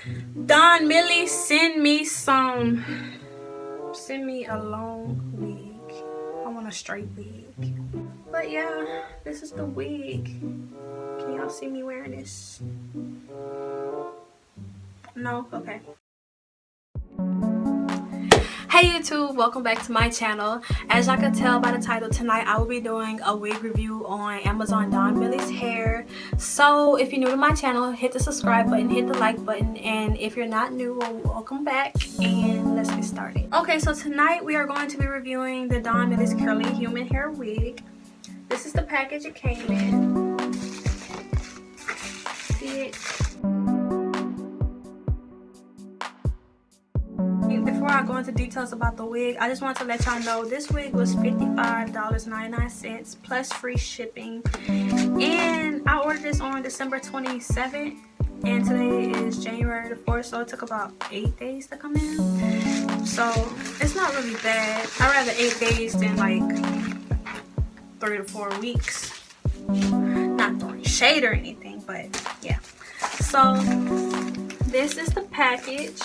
Donmily, send me a long wig. I want a straight wig. But yeah, this is the wig. Can y'all see me wearing this? No? Okay. Hey YouTube, welcome back to my channel. As y'all can tell by the title, tonight I will be doing a wig review on Amazon Donmily's hair. So if you're new to my channel, hit the subscribe button, hit the like button, and if you're not new, well, welcome back and let's get started. Okay, so tonight we are going to be reviewing the Donmily's curly human hair wig. This is the package it came in. See it? Before I go into details about the wig, I just want to let y'all know this wig was $55.99 plus free shipping, and I ordered this on December 27th and today is January the 4th, so it took about 8 days to come in. So it's not really bad. I'd rather 8 days than like 3 to 4 weeks. Not throwing shade or anything, but yeah. So this is the package.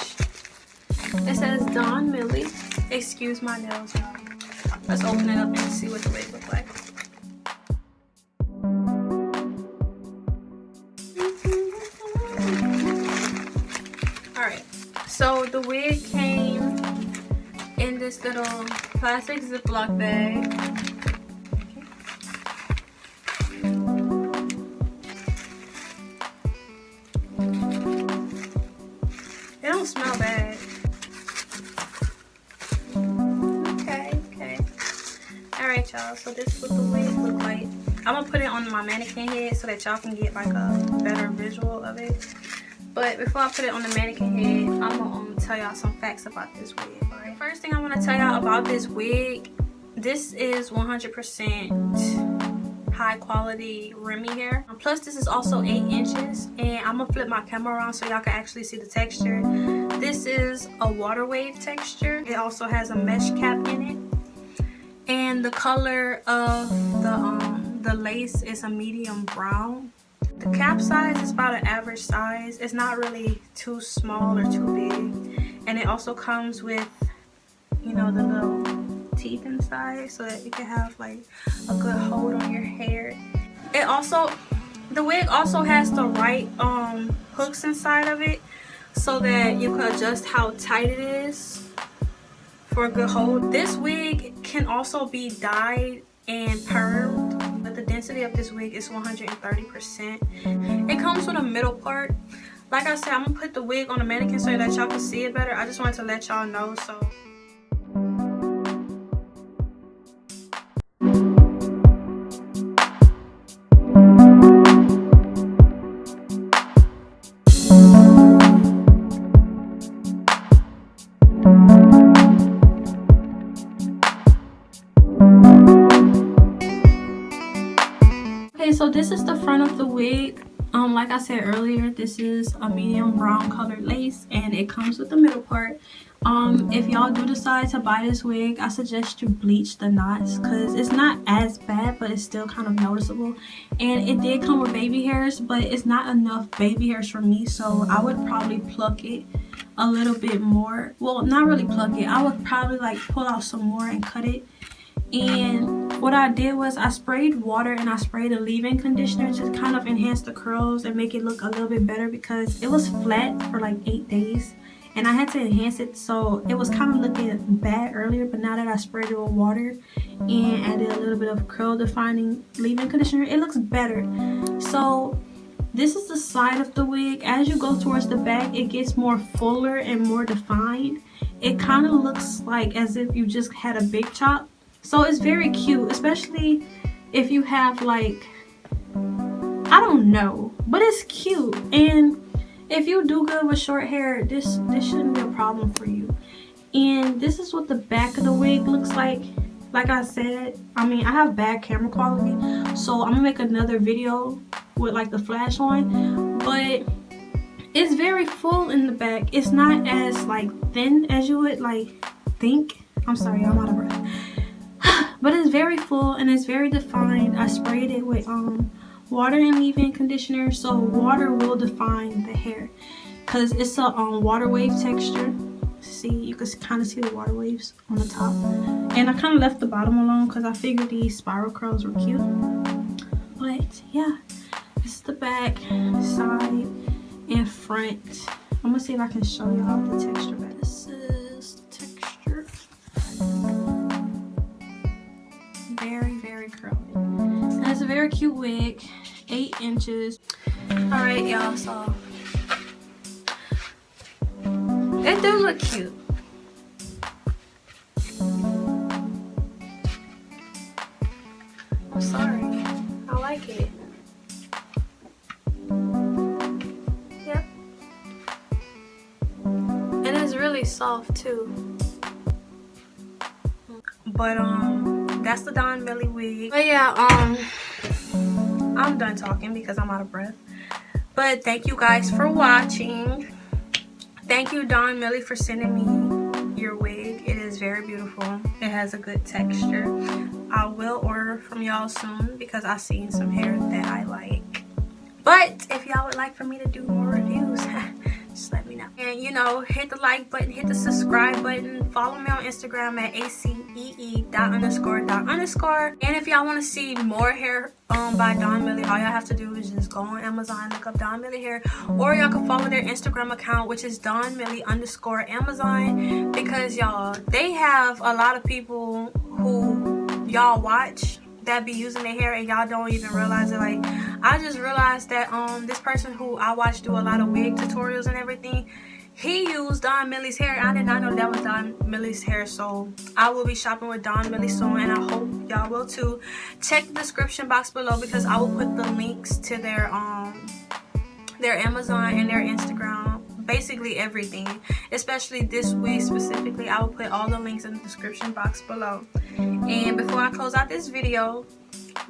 It says Donmily. Excuse my nails, y'all. Let's open it up and see what the wig looks like. Alright, so the wig came in this little plastic Ziploc bag. It don't smell bad. Alright y'all, so this is what the wig look like. I'm gonna put it on my mannequin head so that y'all can get like a better visual of it. But before I put it on the mannequin head, I'm gonna tell y'all some facts about this wig. Alright, first thing I want to tell y'all about this wig, this is 100% high quality Remy hair. Plus this is also 8 inches, and I'm gonna flip my camera around so y'all can actually see the texture. This is a water wave texture. It also has a mesh cap in it. And the color of the lace is a medium brown. The cap size is about an average size. It's not really too small or too big. And it also comes with, you know, the little teeth inside so that you can have like a good hold on your hair. The wig also has the right hooks inside of it so that you can adjust how tight it is for a good hold. This wig can also be dyed and permed, but the density of this wig is 130%. It comes with a middle part. Like I said, I'm gonna put the wig on the mannequin so that y'all can see it better. I just wanted to let y'all know. So so this is the front of the wig. Like I said earlier, this is a medium brown colored lace and it comes with the middle part. If y'all do decide to buy this wig, I suggest you bleach the knots because it's not as bad, but it's still kind of noticeable. And it did come with baby hairs, but it's not enough baby hairs for me, so I would probably pluck it a little bit more. Well, not really pluck it. I would probably like pull out some more and cut it. And what I did was I sprayed water and I sprayed a leave-in conditioner to kind of enhance the curls and make it look a little bit better because it was flat for like 8 days and I had to enhance it, so it was kind of looking bad earlier, but now that I sprayed it with water and added a little bit of curl defining leave-in conditioner, it looks better. So this is the side of the wig. As you go towards the back, it gets more fuller and more defined. It kind of looks like as if you just had a big chop. So it's very cute, especially if you have like, I don't know, but it's cute. And if you do good with short hair, this shouldn't be a problem for you. And this is what the back of the wig looks like. Like I said, I mean, I have bad camera quality, so I'm gonna make another video with like the flash on, but it's very full in the back. It's not as like thin as you would like think. I'm sorry, I'm out of breath. But it's very full and it's very defined. I sprayed it with water and leave-in conditioner, so water will define the hair. because it's a water wave texture. See, you can kind of see the water waves on the top, and I kind of left the bottom alone because I figured these spiral curls were cute. But yeah, this is the back, side, and front. I'm gonna see if I can show y'all the texture back. This is the texture. Very, very curly. And it's a very cute wig, 8 inches. All right, y'all, so it do look cute. I'm sorry, I like it. Yep. And it's really soft too. But that's the Donmily wig. But yeah, I'm done talking because I'm out of breath. But thank you guys for watching. Thank you, Donmily, for sending me your wig. It is very beautiful. It has a good texture. I will order from y'all soon because I've seen some hair that I like. But if y'all would like for me to do more reviews, just let me know. And you know, hit the like button, hit the subscribe button, follow me on Instagram at acee.__. And if y'all want to see more hair by Donmily, all y'all have to do is just go on Amazon, look up Donmily hair, or y'all can follow their Instagram account, which is Donmily_Amazon, because y'all, they have a lot of people who y'all watch that be using their hair and y'all don't even realize it. Like, I just realized that this person who I watch do a lot of wig tutorials and everything, he used Donmily's hair. I did not know that was Donmily's hair, so I will be shopping with Donmily soon, and I hope y'all will too. Check the description box below because I will put the links to their Amazon and their Instagram, basically everything, especially this wig specifically. I will put all the links in the description box below. And before I close out this video,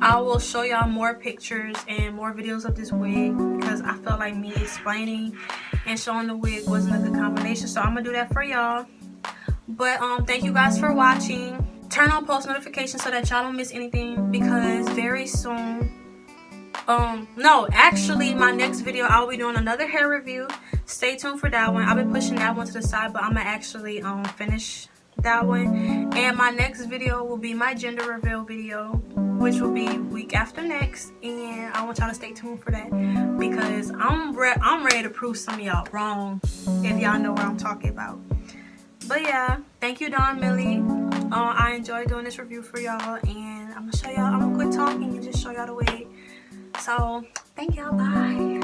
I will show y'all more pictures and more videos of this wig because I felt like me explaining and showing the wig wasn't a good combination, so I'm gonna do that for y'all. But thank you guys for watching. Turn on post notifications so that y'all don't miss anything, because very soon, no, actually my next video I'll be doing another hair review. Stay tuned for that one. I've been pushing that one to the side, but I'm gonna actually finish that one. And my next video will be my gender reveal video, which will be week after next, and I want y'all to stay tuned for that because I'm ready to prove some of y'all wrong, if y'all know what I'm talking about. But yeah, thank you, Donmily. I enjoyed doing this review for y'all, and I'm gonna quit talking and just show y'all the wig. So thank y'all, bye.